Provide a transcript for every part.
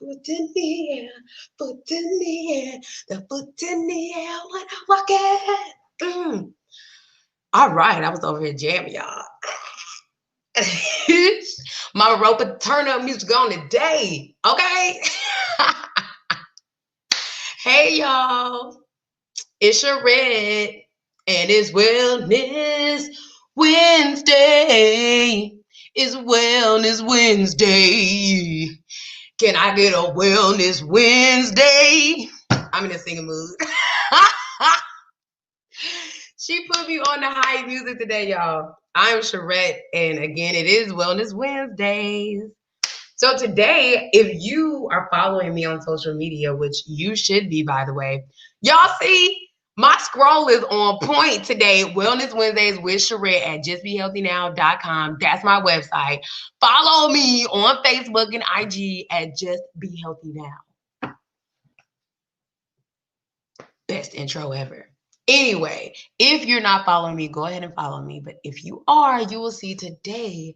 foot in the air, foot in the air, the foot in the air when I walk it. All right, I was over here jamming, y'all. Mama Roper, turn up music on today, okay? Hey, y'all. It's Cherette, and it's Wellness Wednesday. It's Wellness Wednesday. Can I get a Wellness Wednesday? I'm in a singing mood. She put me on the high music today, y'all. I'm Cherette, and again, it is Wellness Wednesdays. So today, if you are following me on social media, which you should be, by the way, y'all see my scroll is on point today. Wellness Wednesdays with Cherette at justbehealthynow.com. That's my website. Follow me on Facebook and IG at Just Be Healthy Now. Best intro ever. Anyway, if you're not following me, go ahead and follow me. But if you are, you will see today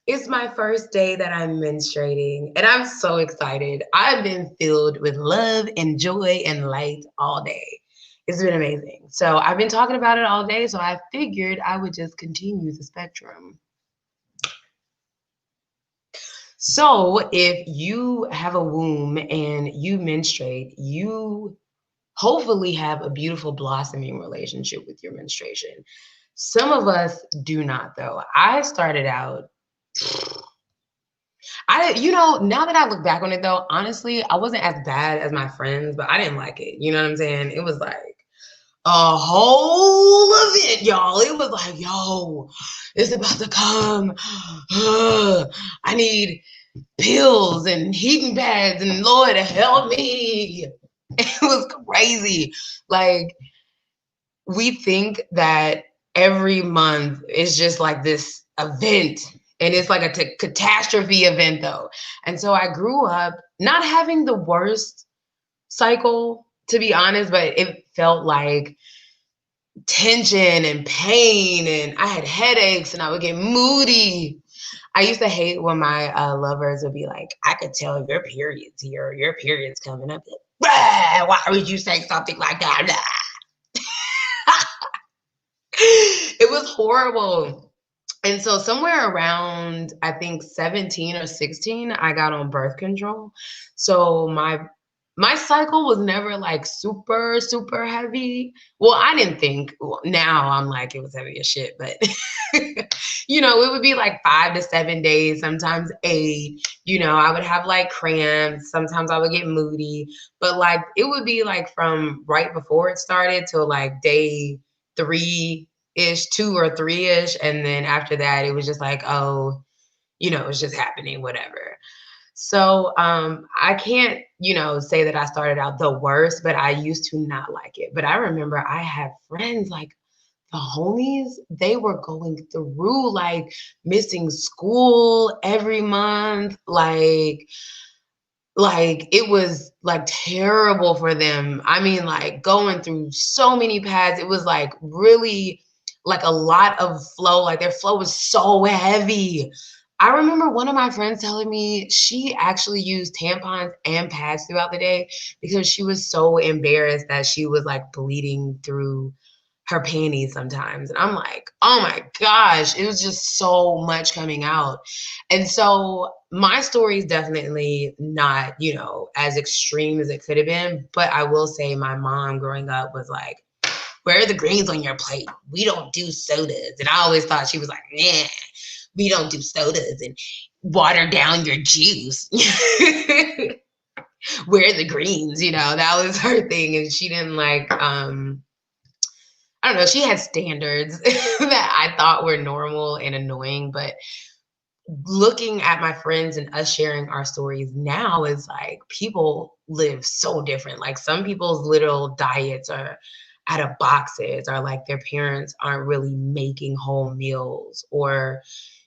it's my first day that I'm menstruating, and I'm so excited. I've been filled with love and joy and light all day. It's been amazing. So I've been talking about it all day, so I figured I would just continue the spectrum. So if you have a womb and you menstruate, you hopefully have a beautiful blossoming relationship with your menstruation. Some of us do not, though. I started out, now that I look back on it, though, honestly, I wasn't as bad as my friends, but I didn't like it. You know what I'm saying? It was like a whole event, y'all. It was like, yo, it's about to come. I need pills and heating pads, and Lord help me. It was crazy. Like, we think that every month is just like this event, and it's like a catastrophe event, though. And so I grew up not having the worst cycle, to be honest, but it felt like tension and pain, and I had headaches, and I would get moody. I used to hate when my lovers would be like, I could tell your period's here, or your period's coming up. Why would you say something like that? It was horrible. And so somewhere around, I think 17 or 16, I got on birth control. So my cycle was never like super, super heavy. Well, I didn't think. Now I'm like, it was heavy as shit, but it would be like 5 to 7 days, sometimes 8. I would have like cramps. Sometimes I would get moody, but like it would be like from right before it started till like day 3-ish, 2 or 3-ish. And then after that, it was just like, oh, it's just happening, whatever. So I can't, say that I started out the worst, but I used to not like it. But I remember I had friends, like the homies, they were going through like missing school every month. Like it was like terrible for them. I mean, like going through so many pads. It was like really like a lot of flow. Like their flow was so heavy. I remember one of my friends telling me she actually used tampons and pads throughout the day because she was so embarrassed that she was like bleeding through her panties sometimes. And I'm like, oh my gosh, it was just so much coming out. And so my story is definitely not, as extreme as it could have been. But I will say my mom growing up was like, where are the greens on your plate? We don't do sodas. And I always thought she was like, nah, we don't do sodas and water down your juice. Where are the greens? That was her thing. And she didn't like, I don't know, she had standards that I thought were normal and annoying. But looking at my friends and us sharing our stories now is like people live so different. Like some people's little diets are out of boxes, or like their parents aren't really making home meals, or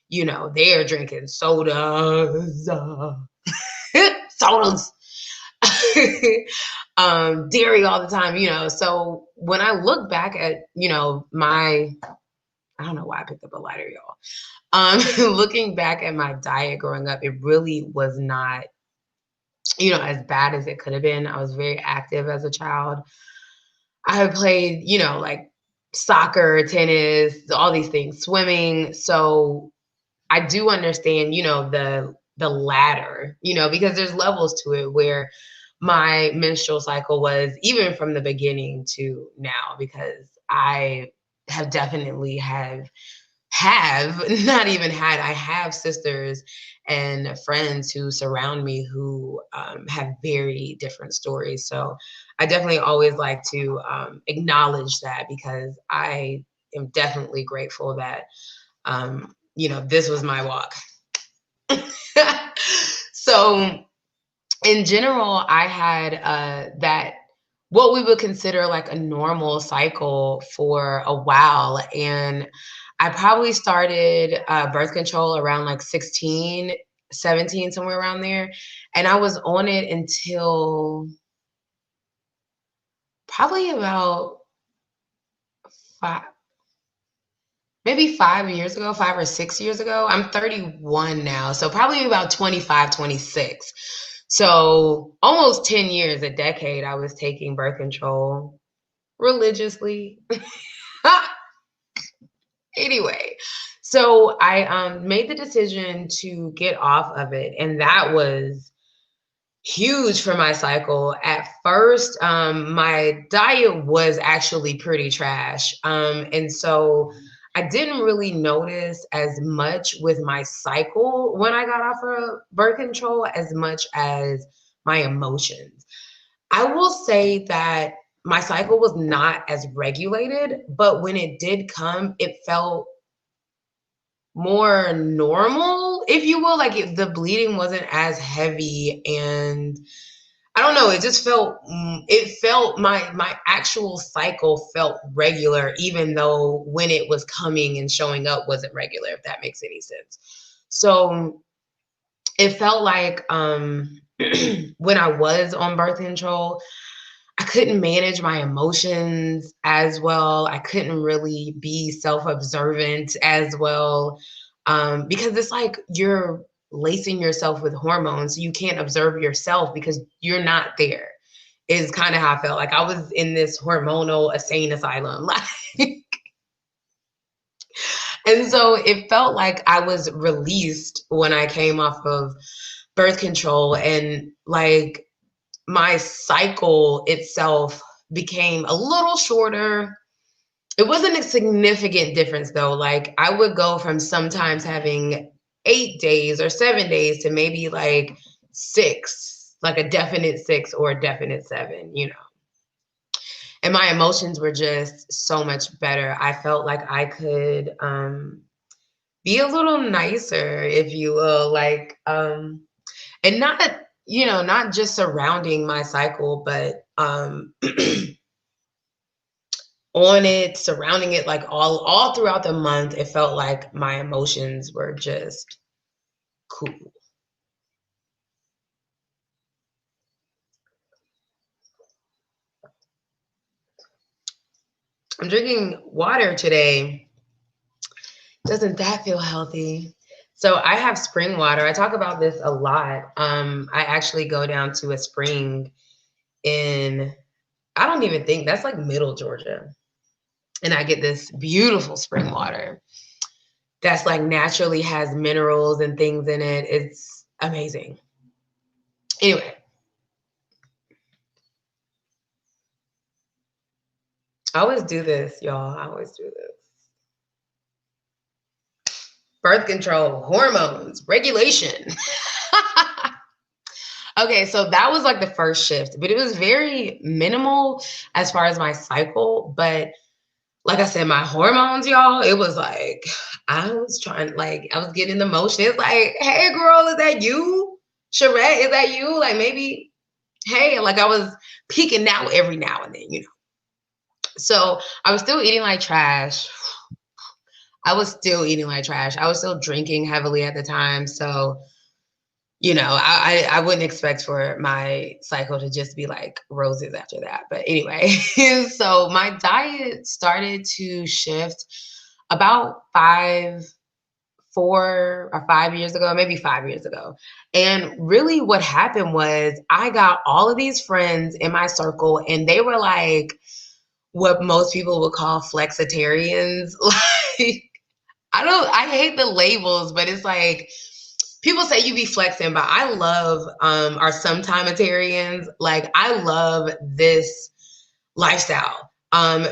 they are drinking sodas, sodas, dairy all the time. So when I look back at I don't know why I picked up a lighter, y'all. Looking back at my diet growing up, it really was not as bad as it could have been. I was very active as a child. I played, like soccer, tennis, all these things, swimming. So I do understand, the latter, because there's levels to it where my menstrual cycle was even from the beginning to now, because I have definitely have not even had I have sisters and friends who surround me who have very different stories. So I definitely always like to acknowledge that, because I am definitely grateful that this was my walk. So in general, I had that what we would consider like a normal cycle for a while. And I probably started birth control around like 16, 17, somewhere around there. And I was on it until probably about five, maybe 5 years ago, 5 or 6 years ago. I'm 31 now. So probably about 25, 26. So almost 10 years, a decade, I was taking birth control religiously. Anyway, so I made the decision to get off of it, and that was huge for my cycle. At first, my diet was actually pretty trash. And so I didn't really notice as much with my cycle when I got off of birth control as much as my emotions. I will say that my cycle was not as regulated, but when it did come, it felt more normal, if you will. Like the bleeding wasn't as heavy, and I don't know, it just felt it felt my actual cycle felt regular, even though when it was coming and showing up wasn't regular, if that makes any sense. So it felt like when I was on birth control, I couldn't manage my emotions as well. I couldn't really be self-observant as well, because it's like you're lacing yourself with hormones. So you can't observe yourself because you're not there, is kind of how I felt. Like I was in this hormonal insane asylum. Like, and so it felt like I was released when I came off of birth control, and like my cycle itself became a little shorter. It wasn't a significant difference though. Like I would go from sometimes having 8 days or 7 days to maybe like six, like a definite 6 or a definite 7. And my emotions were just so much better. I felt like I could be a little nicer, if you will, like and not just surrounding my cycle, but on it, surrounding it, like all throughout the month. It felt like my emotions were just cool. I'm drinking water today. Doesn't that feel healthy? So I have spring water. I talk about this a lot. I actually go down to a spring in, I don't even think that's like middle Georgia. And I get this beautiful spring water that's like naturally has minerals and things in it. It's amazing. Anyway, I always do this, y'all. I always do this. Birth control, hormones, regulation. Okay, so that was like the first shift, but it was very minimal as far as my cycle. But like I said, my hormones, y'all, it was like I was trying, like I was getting the motion. It's like, hey, girl, is that you? Cherette, is that you? Like maybe, hey, like I was peeking out every now and then. So I was still eating like trash. I was still eating like trash. I was still drinking heavily at the time. So, I wouldn't expect for my cycle to just be like roses after that. But anyway, so my diet started to shift about 5, 4 or 5 years ago, maybe 5 years ago. And really what happened was I got all of these friends in my circle and they were like what most people would call flexitarians. Like, I hate the labels, but it's like people say you be flexing, but I love our sometimitarians. Like I love this lifestyle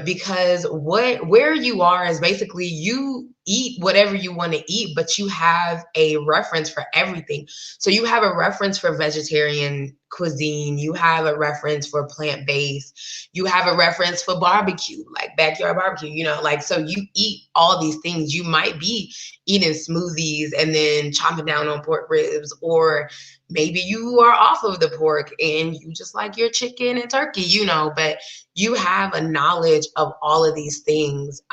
because where you are is basically you eat whatever you want to eat, but you have a reference for everything. So you have a reference for vegetarian cuisine, you have a reference for plant-based, you have a reference for barbecue, like backyard barbecue, like so you eat all these things. You might be eating smoothies and then chomping down on pork ribs, or maybe you are off of the pork and you just like your chicken and turkey, but you have a knowledge of all of these things.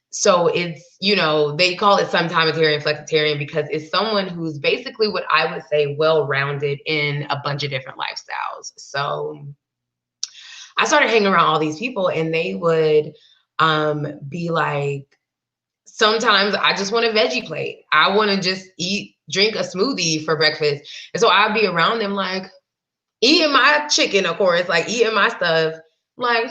So it's, they call it sometimitarian, flexitarian, because it's someone who's basically what I would say well-rounded in a bunch of different lifestyles. So I started hanging around all these people and they would be like, sometimes I just want a veggie plate. I want to just drink a smoothie for breakfast. And so I'd be around them like eating my chicken, of course, like eating my stuff. Like,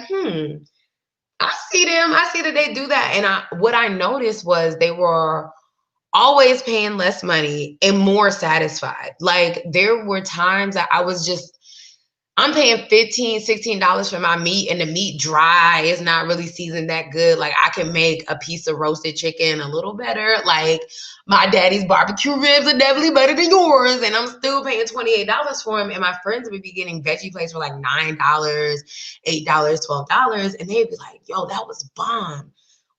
I see them. I see that they do that. And what I noticed was they were always paying less money and more satisfied. Like there were times that I'm paying $15, $16 for my meat and the meat dry. It's not really seasoned that good. Like I can make a piece of roasted chicken a little better. Like my daddy's barbecue ribs are definitely better than yours. And I'm still paying $28 for them. And my friends would be getting veggie plates for like $9, $8, $12. And they'd be like, yo, that was bomb.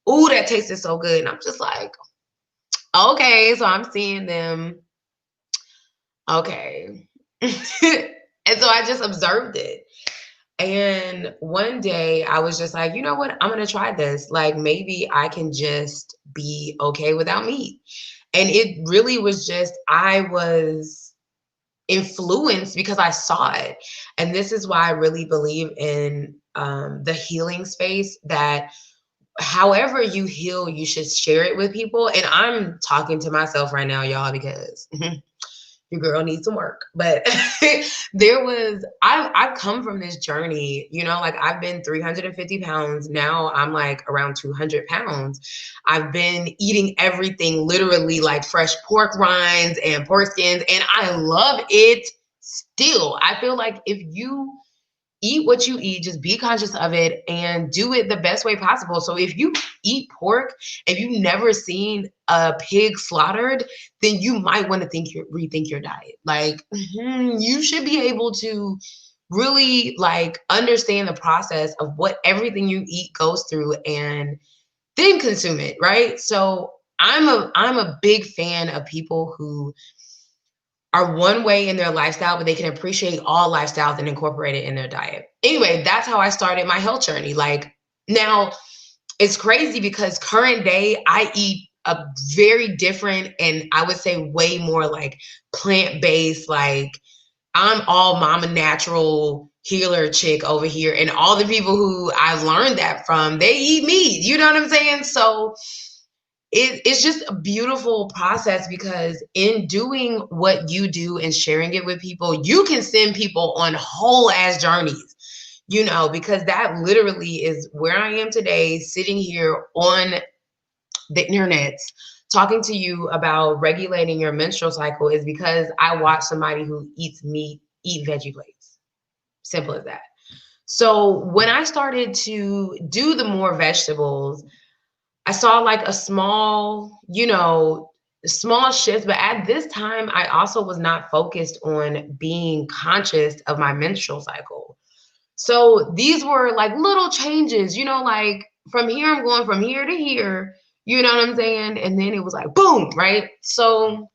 Ooh, that tasted so good. And I'm just like, okay. So I'm seeing them. Okay. And so I just observed it. And one day I was just like, you know what? I'm going to try this. Like maybe I can just be okay without meat. And it really was just, I was influenced because I saw it. And this is why I really believe in the healing space, that however you heal, you should share it with people. And I'm talking to myself right now, y'all, because your girl needs some work. But I've come from this journey, like I've been 350 pounds. Now I'm like around 200 pounds. I've been eating everything, literally like fresh pork rinds and pork skins. And I love it still. I feel like if you eat what you eat, just be conscious of it and do it the best way possible. So if you eat pork, if you've never seen a pig slaughtered, then you might want to rethink your diet. Like you should be able to really like understand the process of what everything you eat goes through and then consume it, right? So I'm a big fan of people who are one way in their lifestyle, but they can appreciate all lifestyles and incorporate it in their diet. Anyway, that's how I started my health journey. Like now it's crazy because current day I eat a very different, and I would say way more like plant-based, like I'm all mama natural healer chick over here. And all the people who I've learned that from, they eat meat. You know what I'm saying? So it's just a beautiful process because in doing what you do and sharing it with people, you can send people on whole ass journeys, because that literally is where I am today, sitting here on the internet talking to you about regulating your menstrual cycle, is because I watch somebody who eats meat eat veggie plates. Simple as that. So when I started to do the more vegetables, I saw like a small shift. But at this time, I also was not focused on being conscious of my menstrual cycle. So these were like little changes, like from here, I'm going from here to here, you know what I'm saying? And then it was like, boom, right? So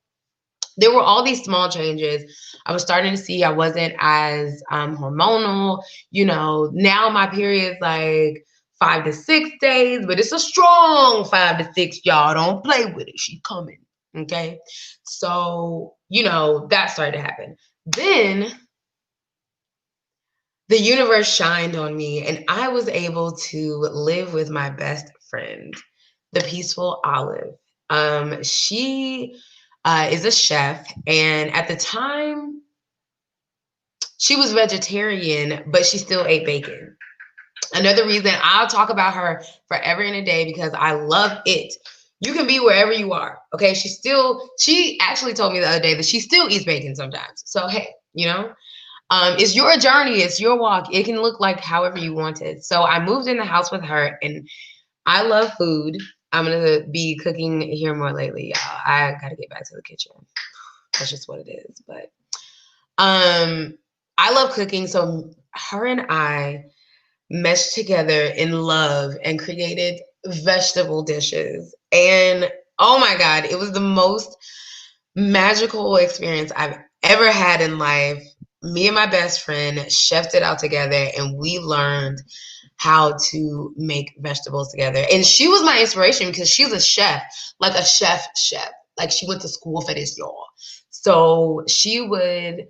there were all these small changes. I was starting to see I wasn't as hormonal, now my period's like 5 to 6 days, but it's a strong 5 to 6, y'all. Don't play with it. She's coming. Okay. So, that started to happen. Then the universe shined on me and I was able to live with my best friend, the peaceful Olive. She is a chef, and at the time, she was vegetarian, but she still ate bacon. Another reason I'll talk about her forever and a day because I love it. You can be wherever you are. Okay. She actually told me the other day that she still eats bacon sometimes. So, hey, it's your journey. It's your walk. It can look like however you want it. So I moved in the house with her and I love food. I'm going to be cooking here more lately, y'all. I got to get back to the kitchen. That's just what it is. But I love cooking. So her and I meshed together in love and created vegetable dishes. And oh my God, it was the most magical experience I've ever had in life. Me and my best friend chefed it out together and we learned how to make vegetables together. And she was my inspiration because she's a chef, like a chef. Like she went to school for this, y'all. So she would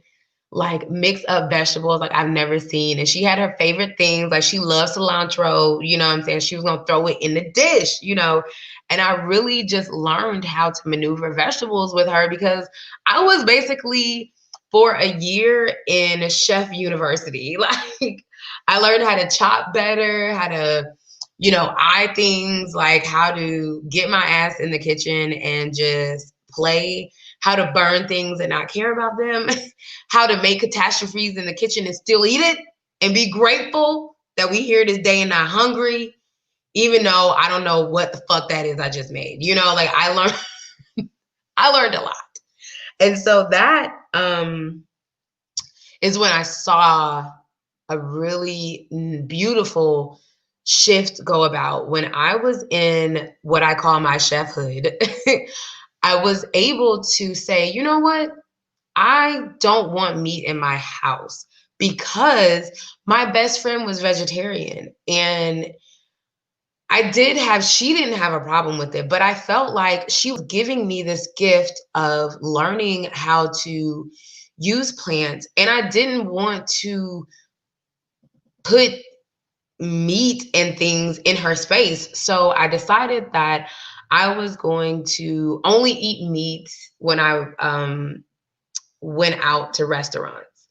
like mix up vegetables like I've never seen. And she had her favorite things. Like she loves cilantro, you know what I'm saying? She was gonna throw it in the dish, And I really just learned how to maneuver vegetables with her because I was basically for a year in chef university. Like I learned how to chop better, how to, eye things, like how to get my ass in the kitchen and just play, how to burn things and not care about them, how to make catastrophes in the kitchen and still eat it and be grateful that we here this day and not hungry, even though I don't know what the fuck that is I just made. Like I learned a lot. And so that is when I saw a really beautiful shift go about. When I was in what I call my chefhood, I was able to say, you know what? I don't want meat in my house because my best friend was vegetarian and she didn't have a problem with it, but I felt like she was giving me this gift of learning how to use plants. And I didn't want to put meat and things in her space. So I decided that I was going to only eat meat when I went out to restaurants.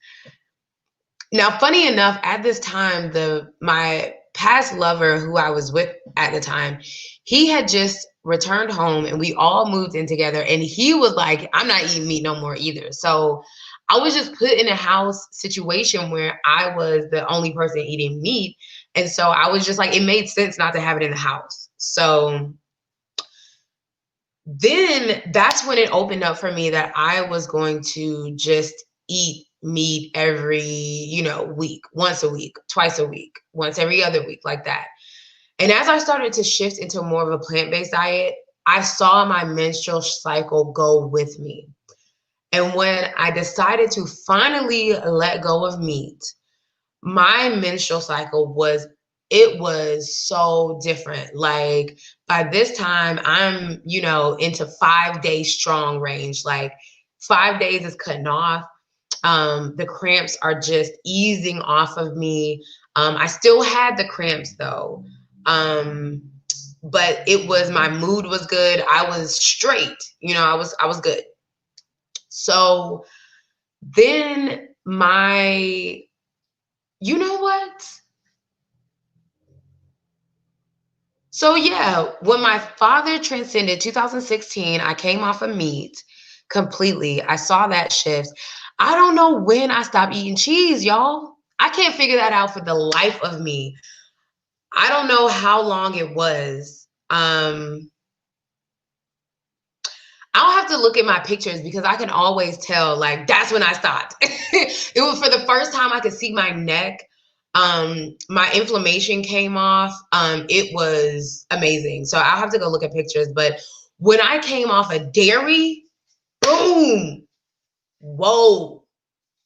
Now, funny enough, at this time, my past lover who I was with at the time, he had just returned home and we all moved in together. And he was like, I'm not eating meat no more either. So I was just put in a house situation where I was the only person eating meat. And so I was just like, it made sense not to have it in the house. So then that's when it opened up for me that I was going to just eat meat every, week, once a week, twice a week, once every other week, like that. And as I started to shift into more of a plant-based diet, I saw my menstrual cycle go with me. And when I decided to finally let go of meat, my menstrual cycle was so different. Like by this time I'm, into 5 days strong range. Like 5 days is cutting off. The cramps are just easing off of me. I still had the cramps though. But my mood was good. I was straight, I was good. So then you know what? So yeah, when my father transcended 2016, I came off of meat completely. I saw that shift. I don't know when I stopped eating cheese, y'all. I can't figure that out for the life of me. I don't know how long it was. I'll have to look at my pictures because I can always tell, like, that's when I stopped. It was for the first time I could see my neck. My inflammation came off. It was amazing. So I'll have to go look at pictures. But when I came off of dairy, boom, whoa,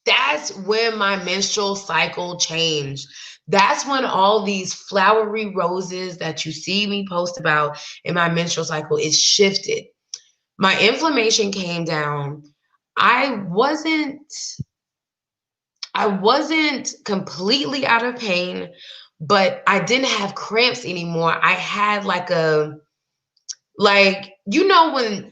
that's when my menstrual cycle changed. That's when all these flowery roses that you see me post about in my menstrual cycle is shifted. My inflammation came down. I wasn't completely out of pain, but I didn't have cramps anymore. I had like Like, when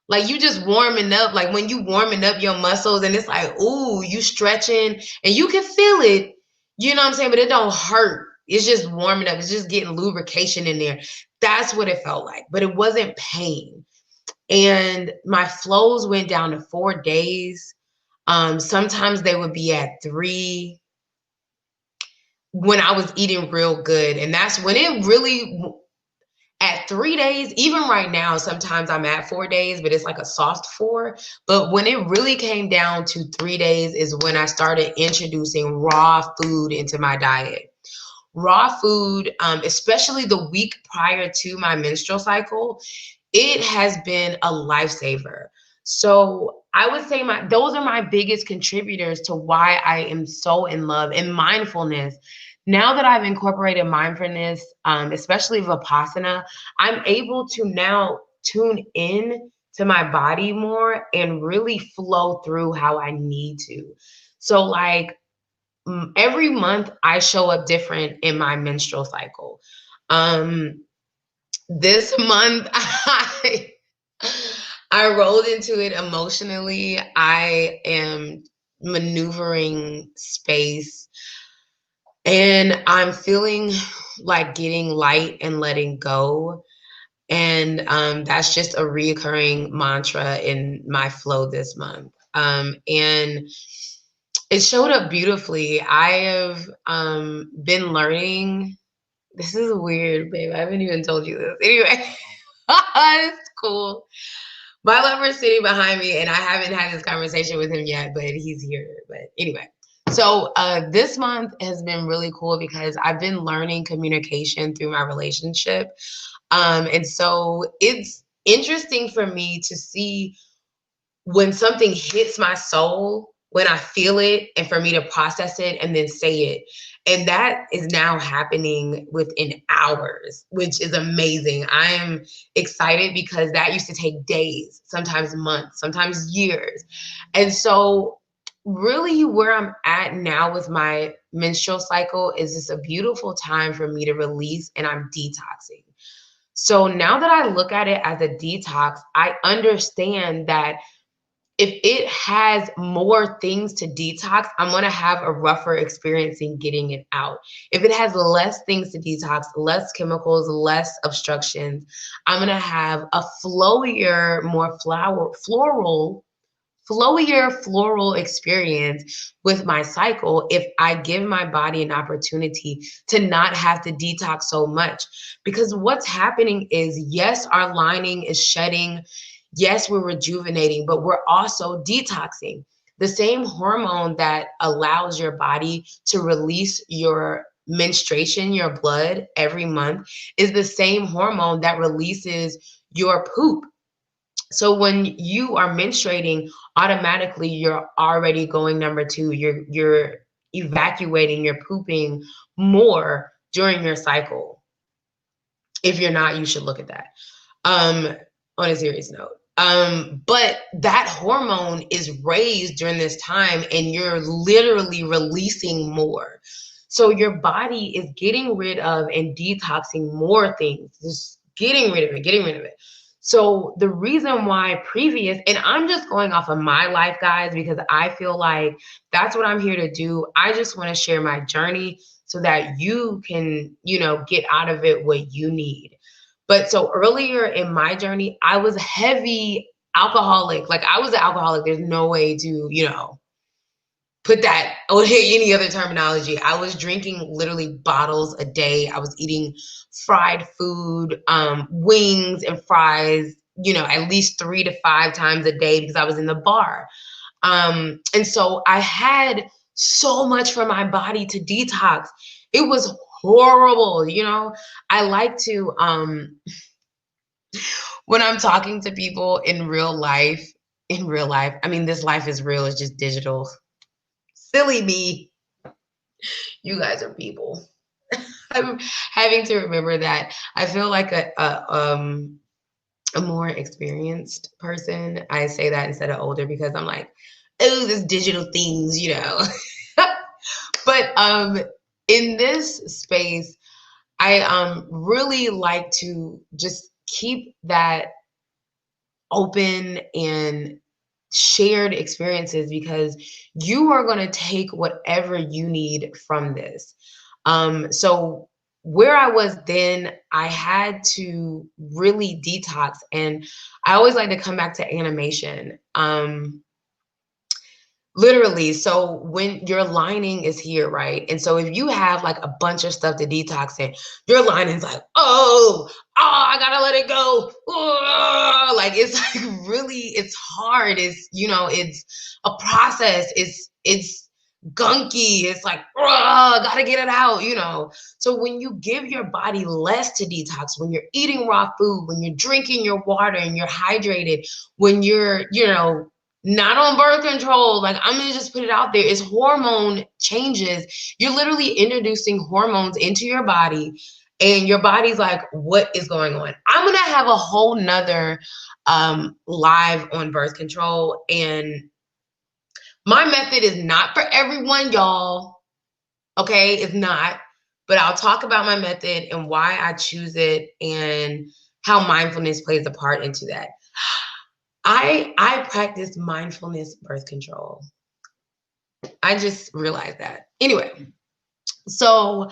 like you just warming up, like when you warming up your muscles and it's like, ooh, you stretching and you can feel it, you know what I'm saying? But it don't hurt. It's just warming up. It's just getting lubrication in there. That's what it felt like, but it wasn't pain. And my flows went down to 4 days. Sometimes they would be at 3 when I was eating real good. And that's when it really, at 3 days, even right now, sometimes I'm at 4 days, but it's like a soft 4. But when it really came down to 3 days is when I started introducing raw food into my diet. Raw food, especially the week prior to my menstrual cycle, it has been a lifesaver. So I would say those are my biggest contributors to why I am so in love. And mindfulness, now that I've incorporated mindfulness, especially Vipassana, I'm able to now tune in to my body more and really flow through how I need to. So like every month I show up different in my menstrual cycle. This month I rolled into it emotionally. I am maneuvering space and I'm feeling like getting light and letting go. And that's just a reoccurring mantra in my flow this month. And it showed up beautifully. I have been learning. This is weird, babe. I haven't even told you this. Anyway, it's cool. My lover's sitting behind me, and I haven't had this conversation with him yet, but he's here. But anyway, so this month has been really cool because I've been learning communication through my relationship. And so it's interesting for me to see when something hits my soul, when I feel it, and for me to process it and then say it. And that is now happening within hours, which is amazing. I am excited because that used to take days, sometimes months, sometimes years. And so really where I'm at now with my menstrual cycle is this a beautiful time for me to release, and I'm detoxing. So now that I look at it as a detox, I understand that if it has more things to detox, I'm going to have a rougher experience in getting it out. If it has less things to detox, less chemicals, less obstructions, I'm going to have a flowier, more floral experience with my cycle if I give my body an opportunity to not have to detox so much. Because what's happening is, yes, our lining is shedding. Yes, we're rejuvenating, but we're also detoxing. The same hormone that allows your body to release your menstruation, your blood every month, is the same hormone that releases your poop. So when you are menstruating, automatically you're already going number 2. You're evacuating, you're pooping more during your cycle. If you're not, you should look at that. On a serious note. But that hormone is raised during this time and you're literally releasing more. So your body is getting rid of and detoxing more things, just getting rid of it. So the reason why and I'm just going off of my life, guys, because I feel like that's what I'm here to do. I just want to share my journey so that you can, get out of it what you need. But so earlier in my journey, I was heavy alcoholic. Like I was an alcoholic. There's no way to, put that or any other terminology. I was drinking literally bottles a day. I was eating fried food, wings and fries, at least 3 to 5 times a day because I was in the bar. And so I had so much for my body to detox. It was horrible. I like to, when I'm talking to people in real life, I mean, this life is real. It's just digital. Silly me. You guys are people. I'm having to remember that. I feel like a more experienced person. I say that instead of older because I'm like, oh, this digital things, But in this space, I really like to just keep that open and shared experiences, because you are going to take whatever you need from this. So where I was then, I had to really detox, and I always like to come back to animation. Literally, so when your lining is here, right? And so if you have like a bunch of stuff to detox in, your lining's like, I gotta let it go. Oh, like it's like really, it's hard. It's, it's a process. It's gunky. It's like, gotta get it out. So when you give your body less to detox, when you're eating raw food, when you're drinking your water and you're hydrated, when you're, not on birth control, like I'm gonna just put it out there, it's hormone changes. You're literally introducing hormones into your body, and your body's like, what is going on? I'm gonna have a whole nother live on birth control, and my method is not for everyone, y'all. Okay, it's not, but I'll talk about my method and why I choose it and how mindfulness plays a part into that. I practice mindfulness birth control. I just realized that. Anyway, so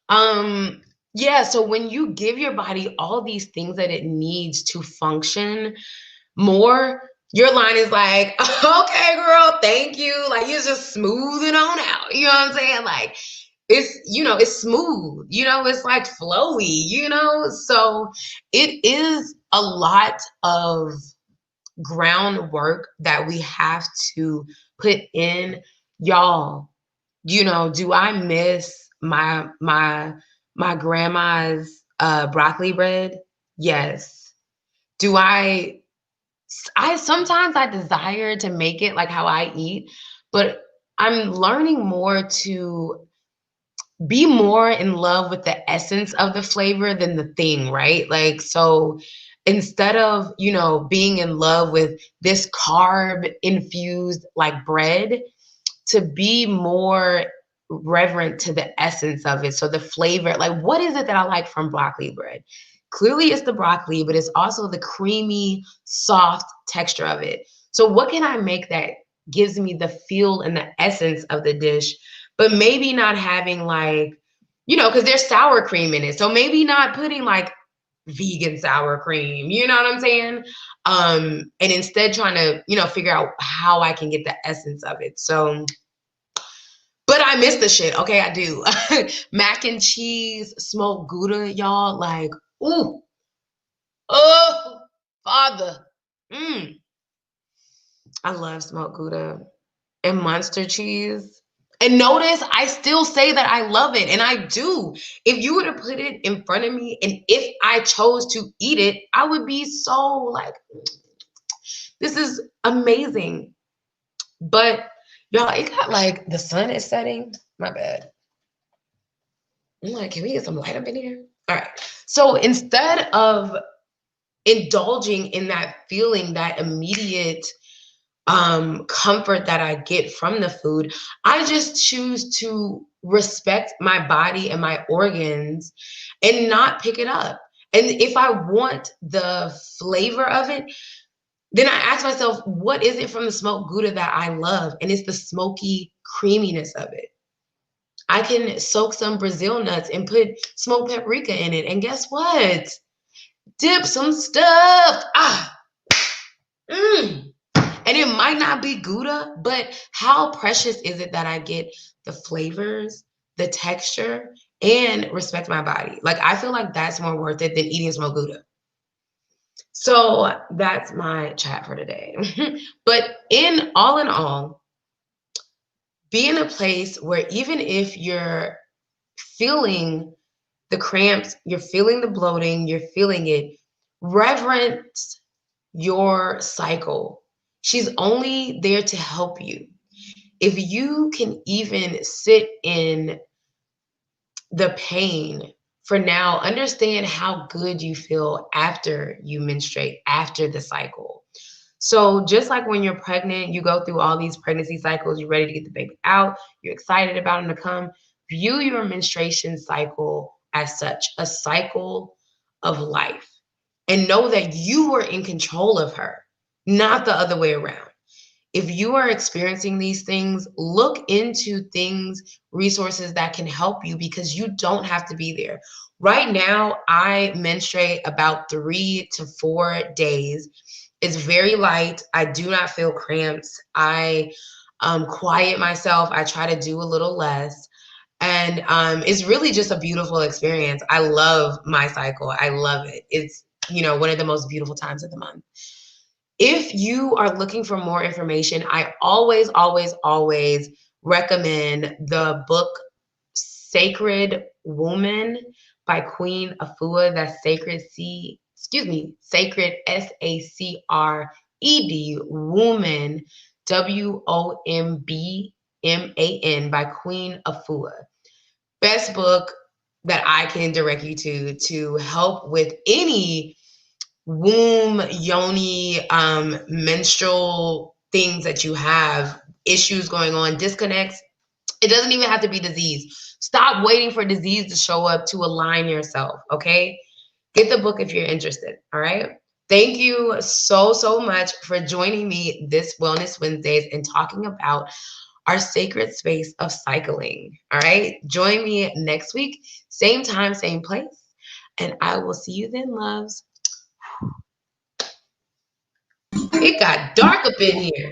so when you give your body all these things that it needs to function more, your line is like, okay, girl, thank you. Like you're just smoothing on out. You know what I'm saying? Like it's smooth, it's like flowy, so it is a lot of groundwork that we have to put in. Y'all, do I miss my grandma's broccoli bread? Yes. Do I sometimes I desire to make it like how I eat, but I'm learning more to be more in love with the essence of the flavor than the thing, right? Like, so instead of, being in love with this carb infused like bread, to be more reverent to the essence of it. So the flavor, like what is it that I like from broccoli bread? Clearly it's the broccoli, but it's also the creamy, soft texture of it. So what can I make that gives me the feel and the essence of the dish, but maybe not having like, because there's sour cream in it. So maybe not putting like vegan sour cream, you know what I'm saying? And instead trying to, figure out how I can get the essence of it. So, but I miss the shit. Okay, I do. Mac and cheese, smoked Gouda, y'all. Like, ooh, oh, Father. I love smoked Gouda and Monster cheese. And notice I still say that I love it, and I do. If you were to put it in front of me, and if I chose to eat it, I would be so like, this is amazing. But y'all, it got like the sun is setting. My bad. I'm like, can we get some light up in here? All right. So instead of indulging in that feeling, that immediate comfort that I get from the food, I just choose to respect my body and my organs and not pick it up. And if I want the flavor of it, then I ask myself, what is it from the smoked Gouda that I love? And it's the smoky creaminess of it. I can soak some Brazil nuts and put smoked paprika in it. And guess what? Dip some stuff. And it might not be Gouda, but how precious is it that I get the flavors, the texture, and respect my body? Like, I feel like that's more worth it than eating smoked Gouda. So that's my chat for today. But in all, be in a place where even if you're feeling the cramps, you're feeling the bloating, you're feeling it, reverence your cycle. She's only there to help you. If you can even sit in the pain for now, understand how good you feel after you menstruate, after the cycle. So just like when you're pregnant, you go through all these pregnancy cycles, you're ready to get the baby out, you're excited about him to come. View your menstruation cycle as such, a cycle of life. and know that you are in control of her, not the other way around. If you are experiencing these things, look into things, resources that can help you, because you don't have to be there. Right now, I menstruate about 3 to 4 days. It's very light. I do not feel cramps. I quiet myself. I try to do a little less. And it's really just a beautiful experience. I love my cycle. I love it. It's, one of the most beautiful times of the month. If you are looking for more information, I always, always, always recommend the book Sacred Woman by Queen Afua. That's Sacred SACRED Woman, WOMBMAN by Queen Afua. Best book that I can direct you to help with any womb, yoni, menstrual things that you have, issues going on, disconnects. It doesn't even have to be disease. Stop waiting for disease to show up to align yourself, okay? Get the book if you're interested, all right? Thank you so, so much for joining me this Wellness Wednesdays and talking about our sacred space of cycling, all right? Join me next week, same time, same place, and I will see you then, loves. It got dark up in here.